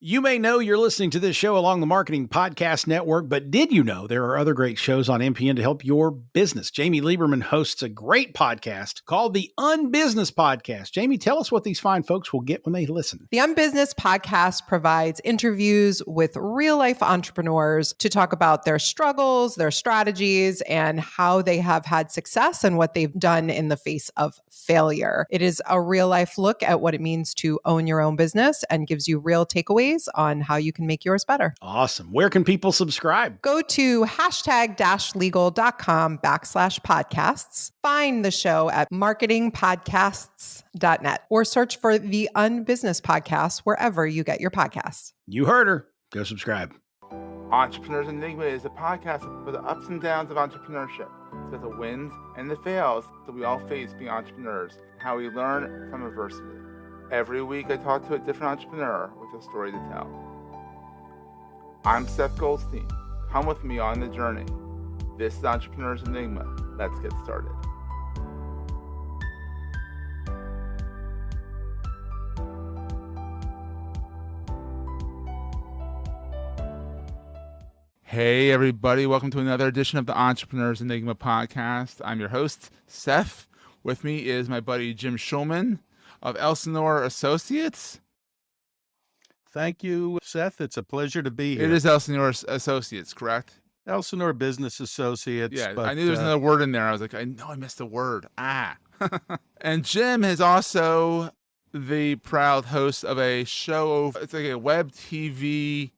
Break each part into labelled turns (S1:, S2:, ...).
S1: You may know you're listening to this show along the Marketing Podcast Network, but did you know there are other great shows on MPN to help your business? Jamie Lieberman hosts a great podcast called the Unbusiness Podcast. Jamie, tell us what these fine folks will get when they listen.
S2: The Unbusiness Podcast provides interviews with real-life entrepreneurs to talk about their struggles, their strategies, and how they have had success and what they've done in the face of failure. It is a real-life look at what it means to own your own business and gives you real takeaways on how you can make yours better.
S1: Awesome. Where can people subscribe?
S2: Go to #legal.com/podcasts. Find the show at marketingpodcasts.net or search for the Unbusiness Podcast wherever you get your podcasts.
S1: You heard her. Go subscribe.
S3: Entrepreneurs Enigma is a podcast for the ups and downs of entrepreneurship. So the wins and the fails that we all face being entrepreneurs, how we learn from adversity. Every week I talk to a different entrepreneur with a story to tell. I'm Seth Goldstein. Come with me on the journey. This is Entrepreneurs Enigma. Let's get started. Hey everybody, welcome to another edition of the Entrepreneurs Enigma podcast. I'm your host, Seth. With me is my buddy Jim Shulman of Elsinore Associates.
S4: Thank you, Seth. It's a pleasure to be here.
S3: It is Elsinore Associates, correct?
S4: Elsinore Business Associates.
S3: Yeah,
S4: but,
S3: I knew there was another word in there. I was like, I know I missed a word. And Jim is also the proud host of a show. It's like a web TV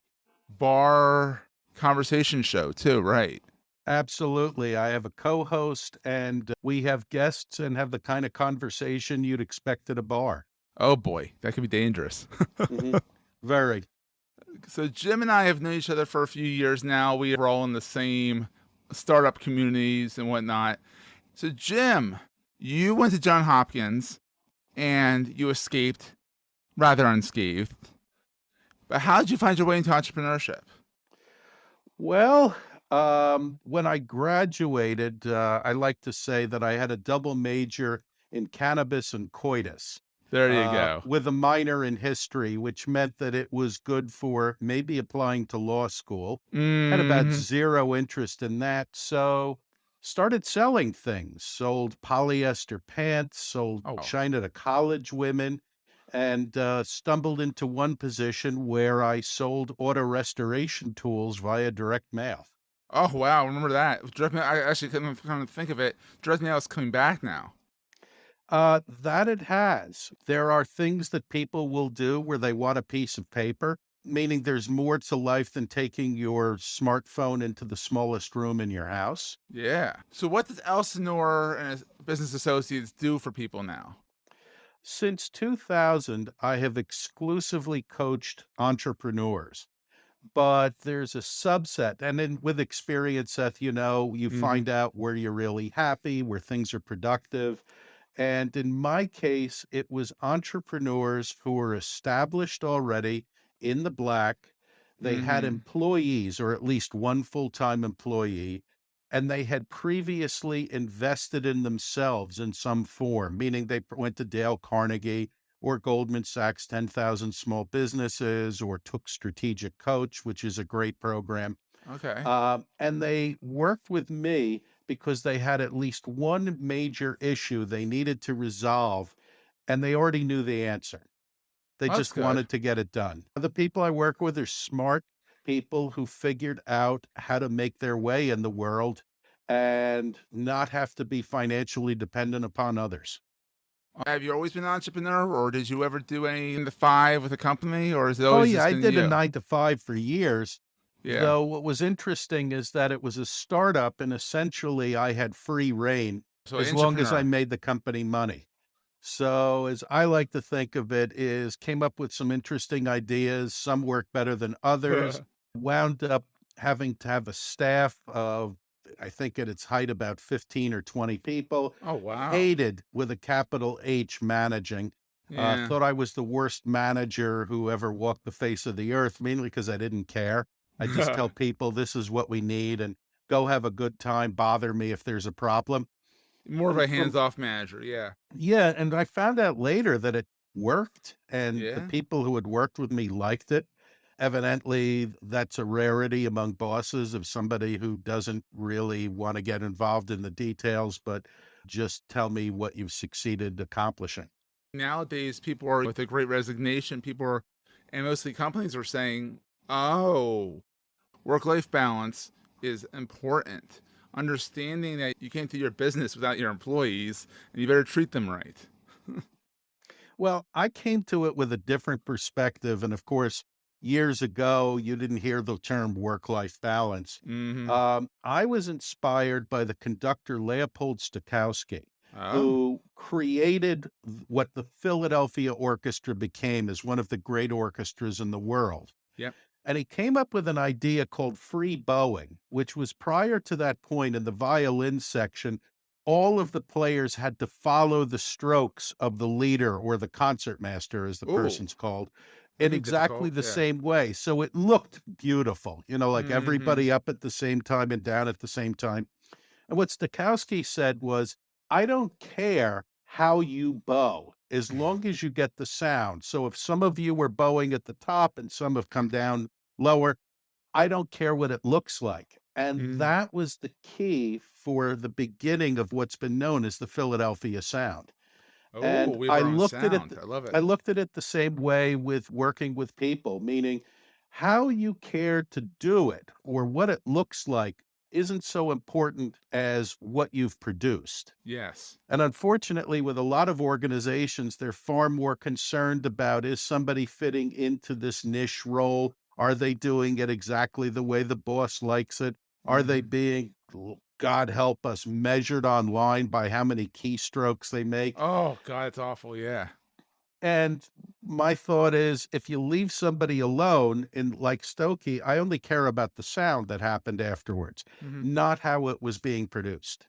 S3: bar conversation show too, right?
S4: Absolutely. I have a co-host and we have guests and have the kind of conversation you'd expect at a bar.
S3: Oh boy, that could be dangerous.
S4: Very.
S3: So Jim and I have known each other for a few years now. We are all in the same startup communities and whatnot. So Jim, you went to Johns Hopkins and you escaped rather unscathed. But how did you find your way into entrepreneurship?
S4: Well, when I graduated, I like to say that I had a double major in cannabis and coitus.
S3: There you go.
S4: With a minor in history, which meant that it was good for maybe applying to law school. Had about zero interest in that. So started selling things, sold polyester pants, sold China to college women, and stumbled into one position where I sold auto restoration tools via direct mail.
S3: Oh, wow. Remember that. Direct mail, I actually couldn't kind of think of it. Direct mail is coming back now.
S4: That it has. There are things that people will do where they want a piece of paper, meaning there's more to life than taking your smartphone into the smallest room in your house.
S3: Yeah. So what does Elsinore and Business Associates do for people now?
S4: Since 2000, I have exclusively coached entrepreneurs. But there's a subset, and then with experience, Seth, you find out where you're really happy, where things are productive. And in my case, it was entrepreneurs who were established already in the black. They had employees, or at least one full-time employee, and they had previously invested in themselves in some form, meaning they went to Dale Carnegie or Goldman Sachs 10,000 Small Businesses, or took Strategic Coach, which is a great program.
S3: Okay.
S4: And they worked with me because they had at least one major issue they needed to resolve, and they already knew the answer. They just wanted to get it done. The people I work with are smart people who figured out how to make their way in the world and not have to be financially dependent upon others.
S3: Have you always been an entrepreneur, or did you ever do any 9 to 5 with a company, or is it always
S4: I
S3: been
S4: did
S3: you?
S4: a 9 to 5 for years.
S3: Yeah.
S4: Though what was interesting is that it was a startup, and essentially I had free reign as long as I made the company money. So as I like to think of it, is came up with some interesting ideas. Some worked better than others. Wound up having to have a staff of, I think at its height, about 15 or 20 people.
S3: Oh, wow.
S4: Hated, with a capital H, managing.
S3: Yeah.
S4: Thought I was the worst manager who ever walked the face of the earth, mainly because I didn't care. I just tell people this is what we need and go have a good time. Bother me if there's a problem.
S3: More of a hands-off manager, yeah.
S4: Yeah, and I found out later that it worked, and the people who had worked with me liked it. Evidently, that's a rarity among bosses of somebody who doesn't really want to get involved in the details, but just tell me what you've succeeded accomplishing.
S3: Nowadays, people are with a great resignation. And mostly companies are saying, oh, work-life balance is important. Understanding that you can't do your business without your employees, and you better treat them right.
S4: Well, I came to it with a different perspective. And of course, years ago, you didn't hear the term work-life balance.
S3: Mm-hmm.
S4: I was inspired by the conductor Leopold Stokowski,
S3: Oh,
S4: who created what the Philadelphia Orchestra became as one of the great orchestras in the world.
S3: yep.
S4: And he came up with an idea called free bowing, which was prior to that point in the violin section. All of the players had to follow the strokes of the leader or the concertmaster, as the
S3: Oh,
S4: person's called,
S3: that'd
S4: in
S3: be
S4: exactly
S3: difficult.
S4: the
S3: Yeah.
S4: same way. So it looked beautiful, like
S3: Mm-hmm.
S4: everybody up at the same time and down at the same time. And what Stokowski said was, I don't care how you bow as long as you get the sound. So if some of you were bowing at the top and some have come down lower, I don't care what it looks like. And
S3: Mm.
S4: that was the key for the beginning of what's been known as the Philadelphia sound.
S3: Oh,
S4: And
S3: we have
S4: I
S3: our own
S4: looked at it
S3: sound. I love it.
S4: I looked at it the same way with working with people, meaning how you care to do it or what it looks like isn't so important as what you've produced.
S3: Yes.
S4: And unfortunately, with a lot of organizations, they're far more concerned about, is somebody fitting into this niche role? Are they doing it exactly the way the boss likes it? Are they
S3: Mm-hmm.
S4: being, God help us, measured online by how many keystrokes they make?
S3: Oh, God, it's awful. Yeah.
S4: And my thought is, if you leave somebody alone, in like Stokey, I only care about the sound that happened afterwards,
S3: Mm-hmm.
S4: not how it was being produced.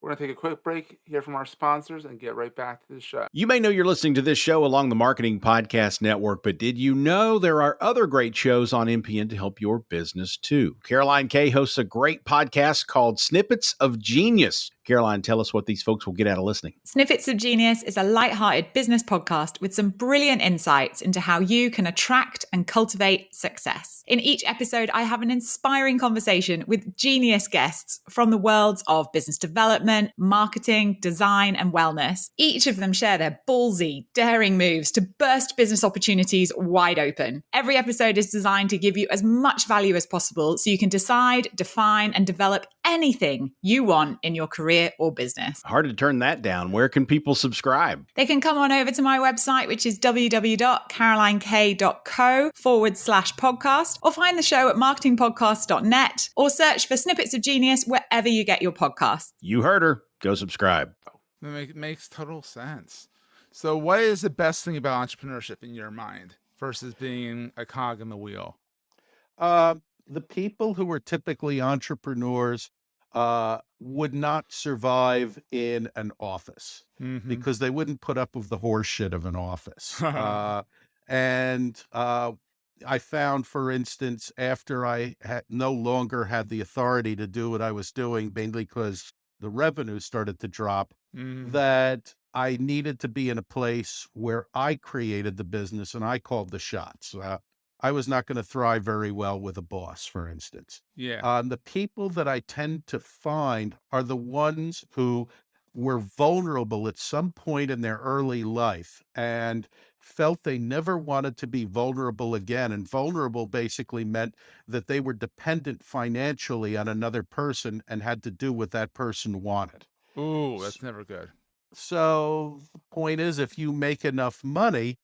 S3: We're going to take a quick break, hear from our sponsors, and get right back to the show.
S1: You may know you're listening to this show along the Marketing Podcast Network, but did you know there are other great shows on MPN to help your business too? Caroline Kay hosts a great podcast called Snippets of Genius. Caroline, tell us what these folks will get out of listening.
S5: Snippets of Genius is a light-hearted business podcast with some brilliant insights into how you can attract and cultivate success. In each episode, I have an inspiring conversation with genius guests from the worlds of business development, marketing, design, and wellness. Each of them share their ballsy, daring moves to burst business opportunities wide open. Every episode is designed to give you as much value as possible so you can decide, define, and develop anything you want in your career or business.
S1: Hard to turn that down. Where can people subscribe?
S5: They can come on over to my website, which is www.carolinekay.co/podcast, or find the show at marketingpodcast.net, or search for Snippets of Genius wherever you get your podcasts.
S1: You heard her. Go subscribe.
S3: That makes total sense. So what is the best thing about entrepreneurship in your mind versus being a cog in the wheel?
S4: The people who are typically entrepreneurs would not survive in an office
S3: Mm-hmm.
S4: because they wouldn't put up with the horse shit of an office. I found, for instance, after I no longer had the authority to do what I was doing, mainly because the revenue started to drop,
S3: Mm-hmm.
S4: that I needed to be in a place where I created the business and I called the shots. I was not going to thrive very well with a boss, for instance.
S3: Yeah.
S4: The people that I tend to find are the ones who were vulnerable at some point in their early life and felt they never wanted to be vulnerable again. And vulnerable basically meant that they were dependent financially on another person and had to do what that person wanted.
S3: Ooh, that's never good.
S4: So the point is, if you make enough money,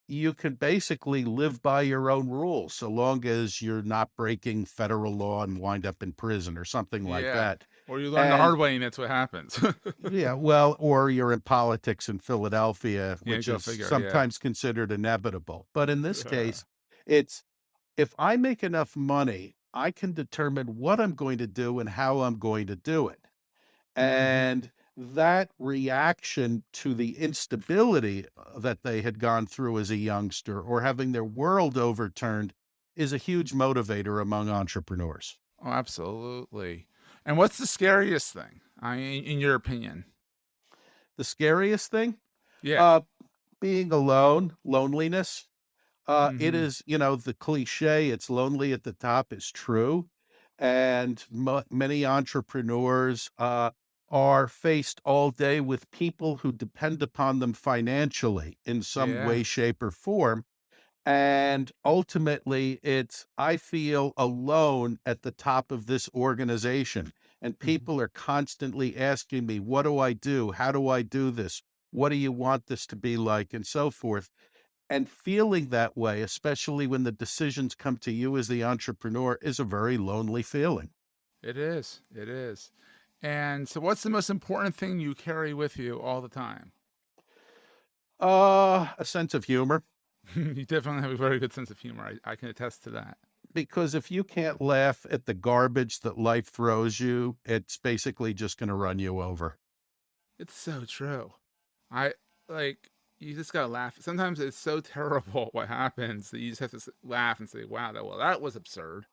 S4: you can basically live by your own rules, so long as you're not breaking federal law and wind up in prison or something like
S3: Yeah.
S4: that.
S3: Or you learn the
S4: And
S3: hard way and that's what happens.
S4: yeah, well, or you're in politics in Philadelphia,
S3: Yeah,
S4: which
S3: go
S4: is
S3: figure, yeah.
S4: sometimes considered inevitable. But in this case, it's if I make enough money, I can determine what I'm going to do and how I'm going to do it. And that reaction to the instability that they had gone through as a youngster or having their world overturned is a huge motivator among entrepreneurs.
S3: Oh, absolutely. And what's the scariest thing, in your opinion?
S4: The scariest thing?
S3: Yeah.
S4: Being alone, loneliness. It is, the cliche, it's lonely at the top is true. And many entrepreneurs are faced all day with people who depend upon them financially in some
S3: Yeah.
S4: way, shape, or form. And ultimately, I feel alone at the top of this organization. And
S3: Mhm.
S4: people are constantly asking me, what do I do? How do I do this? What do you want this to be like? And so forth. And feeling that way, especially when the decisions come to you as the entrepreneur, is a very lonely feeling.
S3: It is. It is. And so, what's the most important thing you carry with you all the time?
S4: A sense of humor,
S3: You definitely have a very good sense of humor. I can attest to that.
S4: because if you can't laugh at the garbage that life throws you, it's basically just going to run you over.
S3: It's so true. I like you just gotta laugh. Sometimes it's so terrible what happens that you just have to laugh and say, "Wow, that was absurd."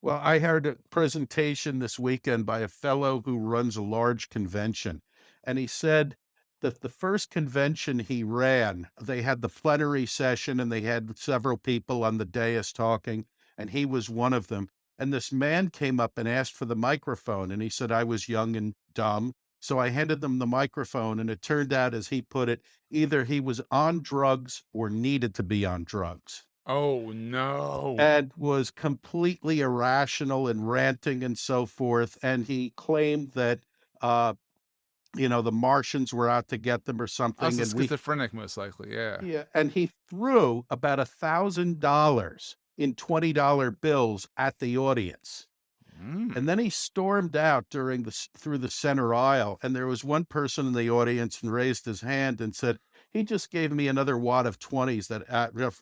S4: Well, I heard a presentation this weekend by a fellow who runs a large convention, and he said that the first convention he ran, they had the plenary session and they had several people on the dais talking, and he was one of them. And this man came up and asked for the microphone, and he said, I was young and dumb. So I handed them the microphone, and it turned out, as he put it, either he was on drugs or needed to be on drugs
S3: Oh no!
S4: and was completely irrational and ranting and so forth. And he claimed that, uh, the Martians were out to get them or
S3: I was
S4: something.
S3: a
S4: And
S3: schizophrenic, most likely. Yeah.
S4: yeah, and he threw about $1,000 in $20 bills at the audience.
S3: Mm.
S4: And then he stormed out through the center aisle, and there was one person in the audience and raised his hand and said, "He just gave me another wad of 20s that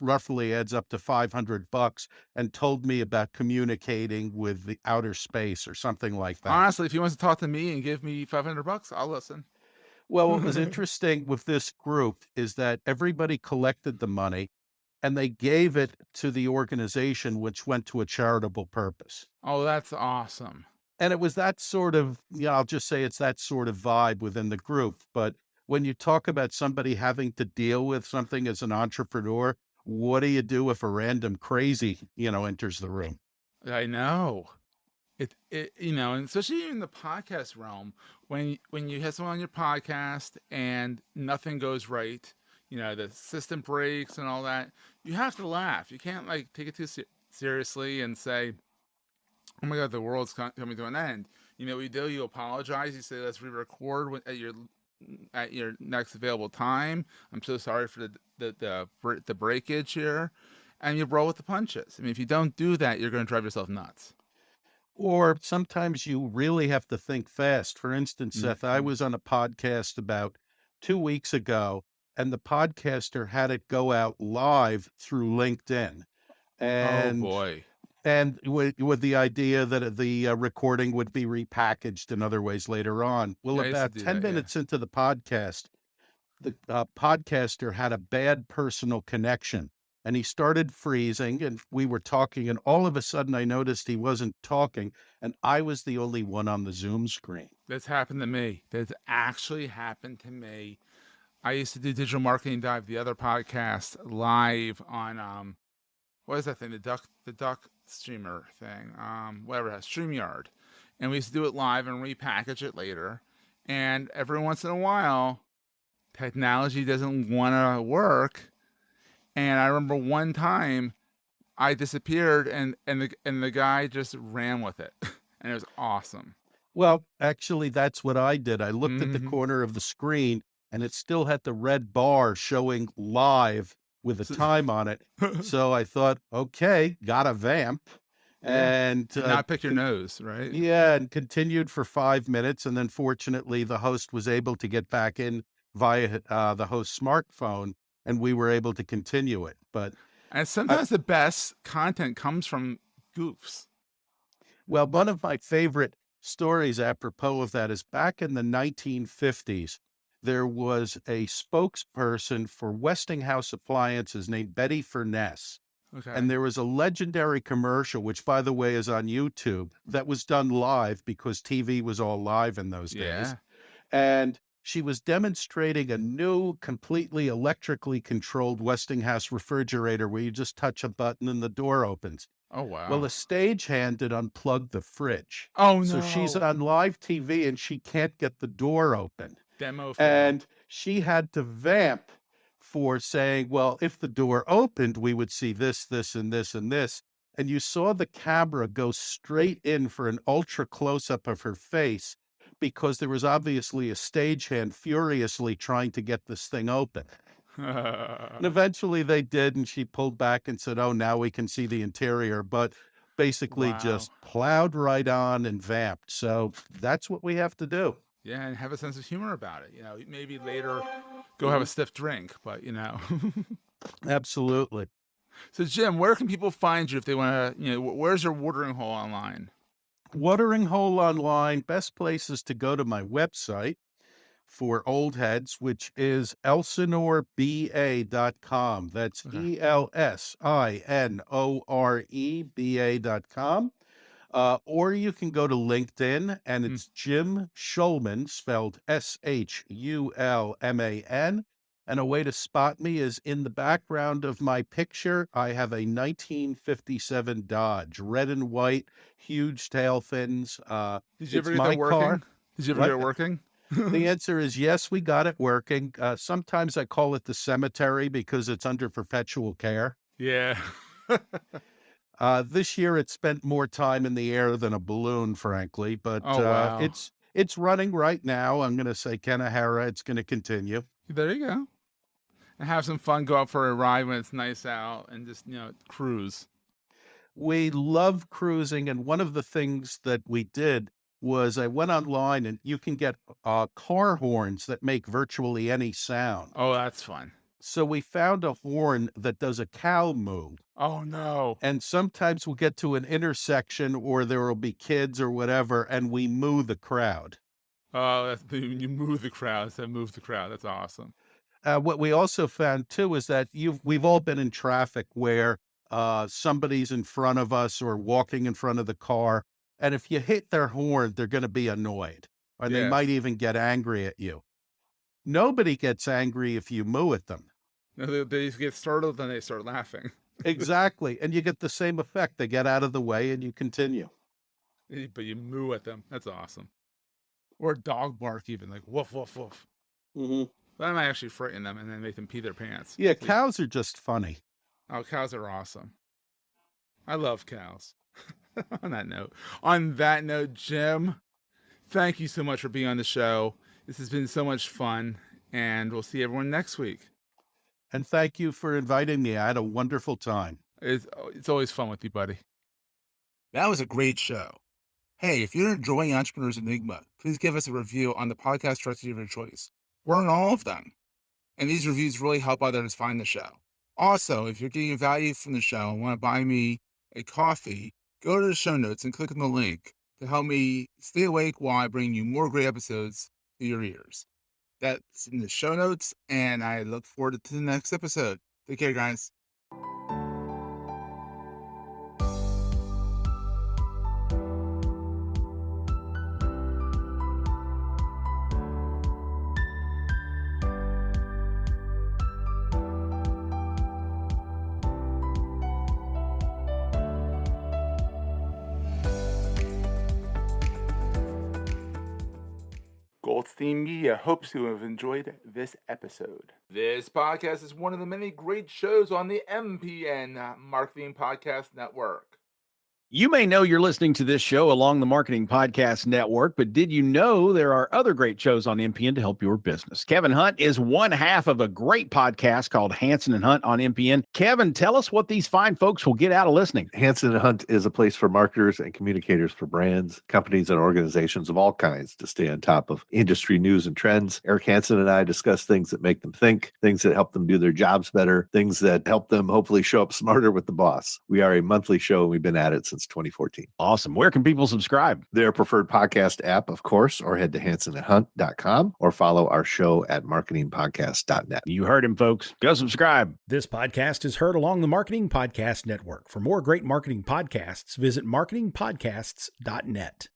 S4: roughly adds up to $500 and told me about communicating with the outer space," or something like that.
S3: Honestly, if he wants to talk to me and give me $500, I'll listen.
S4: Well, what was interesting with this group is that everybody collected the money and they gave it to the organization, which went to a charitable purpose.
S3: Oh, that's awesome.
S4: And it was that sort of, I'll just say it's that sort of vibe within the group. But when you talk about somebody having to deal with something as an entrepreneur, what do you do if a random crazy, enters the room?
S3: I know. And especially in the podcast realm, when you have someone on your podcast and nothing goes right, the system breaks and all that, you have to laugh. You can't like take it too seriously and say, "Oh my God, the world's coming to an end." You know what you do? You apologize. You say, "Let's re-record at your next available time. I'm so sorry for the breakage here," and you roll with the punches. I mean, if you don't do that, you're going to drive yourself nuts.
S4: Or sometimes you really have to think fast. For instance, Seth, I
S3: Mhm.
S4: was on a podcast about 2 weeks ago, and the podcaster had it go out live through LinkedIn.
S3: Oh
S4: And
S3: boy.
S4: with the idea that the recording would be repackaged in other ways later on. Well,
S3: Yeah, I used to
S4: about
S3: do
S4: 10
S3: that. Yeah.
S4: minutes into the podcast, the podcaster had a bad personal connection and he started freezing and we were talking and all of a sudden I noticed he wasn't talking and I was the only one on the Zoom screen.
S3: That's happened to me. That's actually happened to me. I used to do Digital Marketing Dive, the other podcast, live on what is that thing? The duck streamer thing. Whatever it has, StreamYard. And we used to do it live and repackage it later. And every once in a while, technology doesn't want to work. And I remember one time I disappeared and the guy just ran with it. And it was awesome.
S4: Well, actually, that's what I did. I looked at the
S3: Hmm.
S4: corner of the screen and it still had the red bar showing live with a time on it. So I thought, okay, got a vamp.
S3: Yeah.
S4: And
S3: And not pick your nose, right?
S4: yeah, and continued for 5 minutes. And then fortunately, the host was able to get back in via the host's smartphone and we were able to continue it. But
S3: And
S4: I,
S3: sometimes the best content comes from goofs.
S4: well, one of my favorite stories apropos of that is back in the 1950s, there was a spokesperson for Westinghouse Appliances named Betty Furness.
S3: Okay.
S4: And there was a legendary commercial, which, by the way, is on YouTube, that was done live because TV was all live in those days.
S3: Yeah.
S4: And She was demonstrating a new, completely electrically controlled Westinghouse refrigerator where you just touch a button and the door opens.
S3: Oh, wow.
S4: Well, a stagehand had unplugged the fridge.
S3: Oh,
S4: So
S3: no.
S4: she's on live TV and she can't get the door open.
S3: Demo fail.
S4: And she had to vamp for saying, well, if the door opened, we would see this, this, and this, and this. And you saw the camera go straight in for an ultra close-up of her face because there was obviously a stagehand furiously trying to get this thing open. And eventually they did, and she pulled back and said, oh, now we can see the interior, but basically just plowed right on and vamped. So that's what we have to do.
S3: Yeah, and have a sense of humor about it. Maybe later go have a stiff drink, but
S4: Absolutely.
S3: So Jim, where can people find you if they want to, where's your watering hole online?
S4: Watering hole online, best place is to go to my website for old heads, which is elsinoreBA.com. That's ELSINOREBA.com. Or you can go to LinkedIn, and it's Jim Shulman, spelled SHULMAN. And a way to spot me is in the background of my picture, I have a 1957 Dodge, red and white, huge tail fins.
S3: Did you ever get that working? Did you ever get it working?
S4: The answer is yes, we got it working. Sometimes I call it the cemetery because it's under perpetual care.
S3: Yeah.
S4: This year it spent more time in the air than a balloon, frankly, but
S3: wow.
S4: it's running right now. I'm going to say Kanahara, it's going to continue.
S3: There you go. And have some fun, go out for a ride when it's nice out and just, cruise.
S4: We love cruising, and one of the things that we did was I went online and you can get car horns that make virtually any sound.
S3: Oh, that's fun.
S4: So we found a horn that does a cow moo.
S3: Oh, no.
S4: And sometimes we'll get to an intersection or there will be kids or whatever, and we moo the crowd.
S3: Oh, you move the crowd. Instead of move the crowd. That's awesome.
S4: What we also found, too, is that we've all been in traffic where somebody's in front of us or walking in front of the car. And if you hit their horn, they're going to be annoyed, or they might even get angry at you. Nobody gets angry if you moo at them.
S3: No, they get startled and they start laughing.
S4: Exactly. And you get the same effect. They get out of the way and you continue.
S3: But you moo at them. That's awesome. Or dog bark even, like woof, woof, woof.
S4: Mm-hmm.
S3: That might actually frighten them and then make them pee their pants.
S4: Yeah, cows are just funny.
S3: Oh, cows are awesome. I love cows. On that note, Jim, thank you so much for being on the show. This has been so much fun, and we'll see everyone next week.
S4: And thank you for inviting me. I had a wonderful time.
S3: It's always fun with you, buddy.
S6: That was a great show. Hey, if you're enjoying Entrepreneurs Enigma, please give us a review on the podcast directory of your choice. We're on all of them. And these reviews really help others find the show. Also, if you're getting value from the show and want to buy me a coffee, go to the show notes and click on the link to help me stay awake while I bring you more great episodes to your ears. That's in the show notes, and I look forward to the next episode. Take care, guys.
S3: Goldstein Media hopes you have enjoyed this episode. This podcast is one of the many great shows on the MPN Marketing Podcast Network.
S1: You may know you're listening to this show along the Marketing Podcast Network, but did you know there are other great shows on MPN to help your business? Kevin Hunt is one half of a great podcast called Hansen and Hunt on MPN. Kevin, tell us what these fine folks will get out of listening.
S7: Hansen and Hunt is a place for marketers and communicators for brands, companies, and organizations of all kinds to stay on top of industry news and trends. Eric Hansen and I discuss things that make them think, things that help them do their jobs better, things that help them hopefully show up smarter with the boss. We are a monthly show, and we've been at it since 2014.
S1: Awesome. Where can people subscribe?
S7: Their preferred podcast app, of course, or head to hansenandhunt.com or follow our show at marketingpodcast.net.
S1: You heard him, folks. Go subscribe. This podcast is heard along the Marketing Podcast Network. For more great marketing podcasts, visit marketingpodcasts.net.